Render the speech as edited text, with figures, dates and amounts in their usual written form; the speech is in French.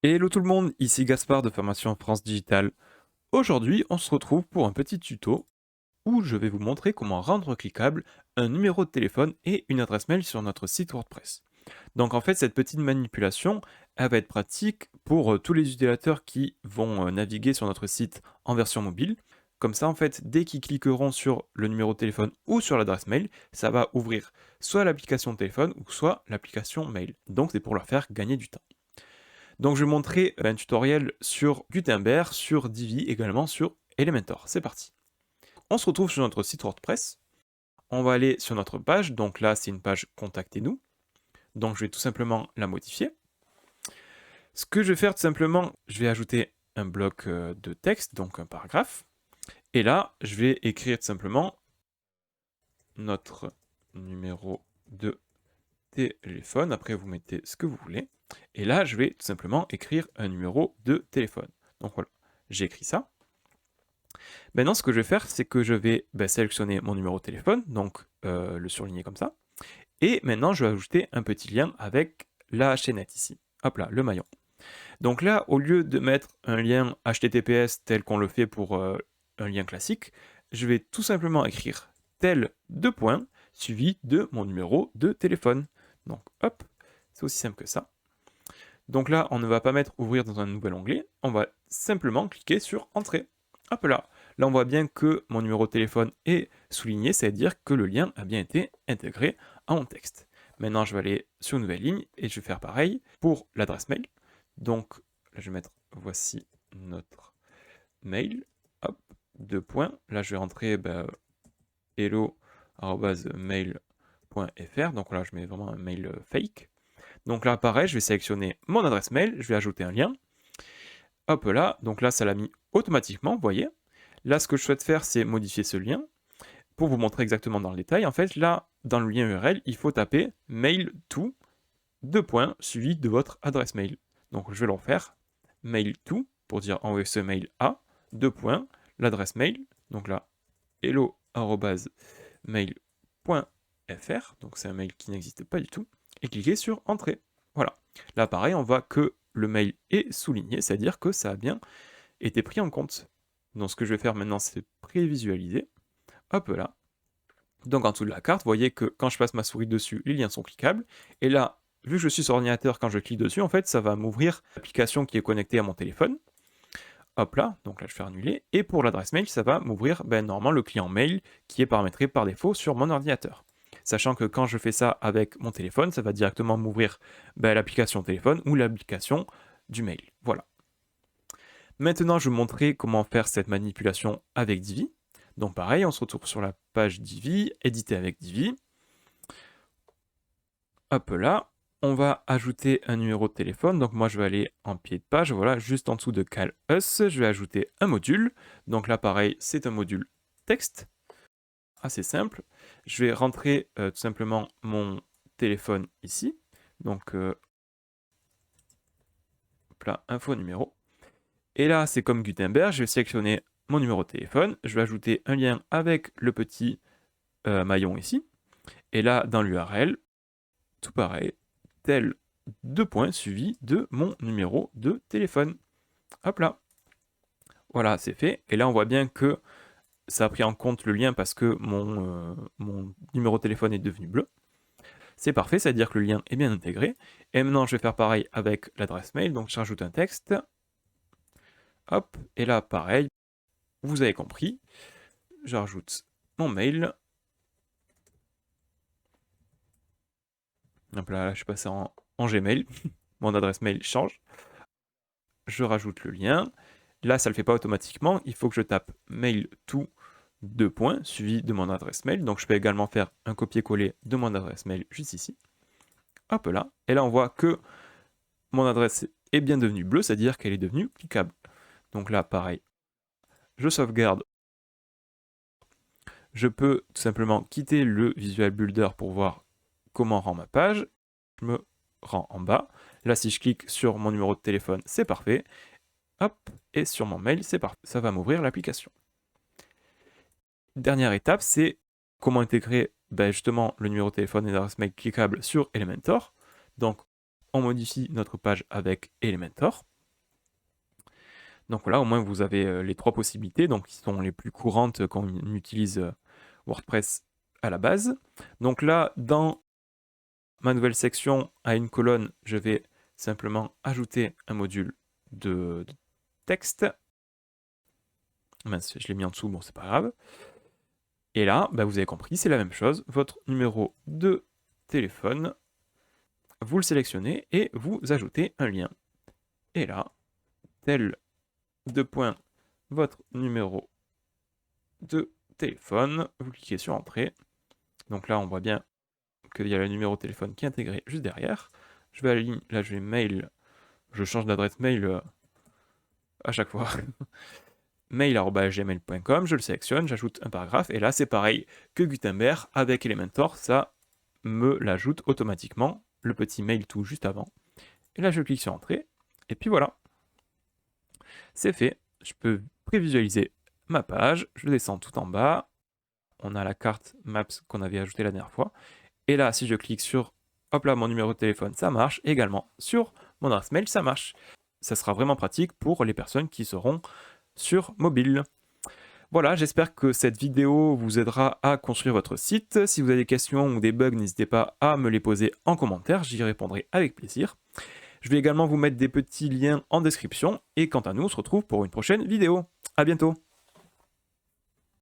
Hello tout le monde, ici Gaspard de Formation France Digitale. Aujourd'hui, on se retrouve pour un petit tuto où je vais vous montrer comment rendre cliquable un numéro de téléphone et une adresse mail sur notre site WordPress. Donc en fait, cette petite manipulation, elle va être pratique pour tous les utilisateurs qui vont naviguer sur notre site en version mobile. Comme ça, en fait, dès qu'ils cliqueront sur le numéro de téléphone ou sur l'adresse mail, ça va ouvrir soit l'application téléphone ou soit l'application mail. Donc c'est pour leur faire gagner du temps. Donc je vais montrer un tutoriel sur Gutenberg, sur Divi, également sur Elementor. C'est parti. On se retrouve sur notre site WordPress. On va aller sur notre page. Donc là, c'est une page Contactez-nous. Donc je vais tout simplement la modifier. Ce que je vais faire tout simplement, je vais ajouter un bloc de texte, donc un paragraphe. Et là, je vais écrire tout simplement notre numéro de téléphone. Après, vous mettez ce que vous voulez. Et là, je vais tout simplement écrire un numéro de téléphone. Donc voilà, j'ai écrit ça. Maintenant, ce que je vais faire, c'est que je vais sélectionner mon numéro de téléphone, donc le surligner comme ça. Et maintenant, je vais ajouter un petit lien avec la chaînette ici. Hop là, le maillon. Donc là, au lieu de mettre un lien HTTPS tel qu'on le fait pour un lien classique, je vais tout simplement écrire tel deux points suivi de mon numéro de téléphone. Donc hop, c'est aussi simple que ça. Donc là, on ne va pas mettre ouvrir dans un nouvel onglet, on va simplement cliquer sur entrée. Hop là, là on voit bien que mon numéro de téléphone est souligné, c'est-à-dire que le lien a bien été intégré à mon texte. Maintenant, je vais aller sur une nouvelle ligne et je vais faire pareil pour l'adresse mail. Donc là, je vais mettre voici notre mail. Hop, deux points. Là, je vais rentrer hello@mail.fr. Donc là, je mets vraiment un mail fake. Donc là, pareil, je vais sélectionner mon adresse mail, je vais ajouter un lien. Hop là, donc là, ça l'a mis automatiquement, vous voyez. Là, ce que je souhaite faire, c'est modifier ce lien. Pour vous montrer exactement dans le détail, en fait, là, dans le lien URL, il faut taper mail to, deux points, suivi de votre adresse mail. Donc je vais le refaire, mail to, pour dire envoyer ce mail à, deux points, l'adresse mail, donc là, hello@mail.fr, donc c'est un mail qui n'existe pas du tout, et cliquez sur entrée. Voilà. Là, pareil, on voit que le mail est souligné, c'est-à-dire que ça a bien été pris en compte. Donc ce que je vais faire maintenant, c'est prévisualiser. Hop là. Donc en dessous de la carte, vous voyez que quand je passe ma souris dessus, les liens sont cliquables. Et là, vu que je suis sur ordinateur, quand je clique dessus, en fait, ça va m'ouvrir l'application qui est connectée à mon téléphone. Hop là, donc là je fais annuler. Et pour l'adresse mail, ça va m'ouvrir normalement le client mail qui est paramétré par défaut sur mon ordinateur. Sachant que quand je fais ça avec mon téléphone, ça va directement m'ouvrir l'application téléphone ou l'application du mail. Voilà. Maintenant, je vais vous montrer comment faire cette manipulation avec Divi. Donc pareil, on se retrouve sur la page Divi, éditer avec Divi. Hop là, on va ajouter un numéro de téléphone. Donc moi, je vais aller en pied de page, voilà, juste en dessous de Call Us, je vais ajouter un module. Donc là, pareil, c'est un module texte, assez simple. Je vais rentrer tout simplement mon téléphone ici. Donc, hop là, info numéro. Et là, c'est comme Gutenberg, je vais sélectionner mon numéro de téléphone, je vais ajouter un lien avec le petit maillon ici. Et là, dans l'URL, tout pareil, tel deux points suivi de mon numéro de téléphone. Hop là. Voilà, c'est fait. Et là, on voit bien que ça a pris en compte le lien parce que mon numéro de téléphone est devenu bleu. C'est parfait, c'est-à-dire que le lien est bien intégré. Et maintenant, je vais faire pareil avec l'adresse mail. Donc, je rajoute un texte. Hop, et là, pareil, vous avez compris. Je rajoute mon mail. Hop là, je suis passé en Gmail. Mon adresse mail change. Je rajoute le lien. Là, ça ne le fait pas automatiquement. Il faut que je tape mail to deux points suivi de mon adresse mail. Donc, je peux également faire un copier-coller de mon adresse mail juste ici. Hop là. Et là, on voit que mon adresse est bien devenue bleue, c'est-à-dire qu'elle est devenue cliquable. Donc là, pareil, je sauvegarde. Je peux tout simplement quitter le Visual Builder pour voir comment rend ma page. Je me rends en bas. Là, si je clique sur mon numéro de téléphone, c'est parfait. Hop, et sur mon mail, c'est parfait. Ça va m'ouvrir l'application. Dernière étape, c'est comment intégrer justement le numéro de téléphone et l'adresse mail cliquable sur Elementor. Donc, on modifie notre page avec Elementor. Donc voilà, au moins vous avez les 3 possibilités, donc qui sont les plus courantes quand on utilise WordPress à la base. Donc là, dans ma nouvelle section, à une colonne, je vais simplement ajouter un module de texte. Mince, je l'ai mis en dessous, bon, c'est pas grave. Et là, bah, vous avez compris, c'est la même chose. Votre numéro de téléphone, vous le sélectionnez et vous ajoutez un lien. Et là, tel de point votre numéro de téléphone, vous cliquez sur Entrée. Donc là, on voit bien qu'il y a le numéro de téléphone qui est intégré juste derrière. Je vais à la ligne, là je vais mail, je change d'adresse mail à chaque fois. mail@gmail.com, je le sélectionne, j'ajoute un paragraphe, et là c'est pareil que Gutenberg, avec Elementor, ça me l'ajoute automatiquement, le petit mail tout juste avant. Et là je clique sur Entrée, et puis voilà. C'est fait, je peux prévisualiser ma page, je descends tout en bas, on a la carte Maps qu'on avait ajoutée la dernière fois, et là si je clique sur, hop là, mon numéro de téléphone, ça marche, également sur mon adresse mail, ça marche. Ça sera vraiment pratique pour les personnes qui seront sur mobile. Voilà, j'espère que cette vidéo vous aidera à construire votre site. Si vous avez des questions ou des bugs, n'hésitez pas à me les poser en commentaire, j'y répondrai avec plaisir. Je vais également vous mettre des petits liens en description, et quant à nous, on se retrouve pour une prochaine vidéo. À bientôt!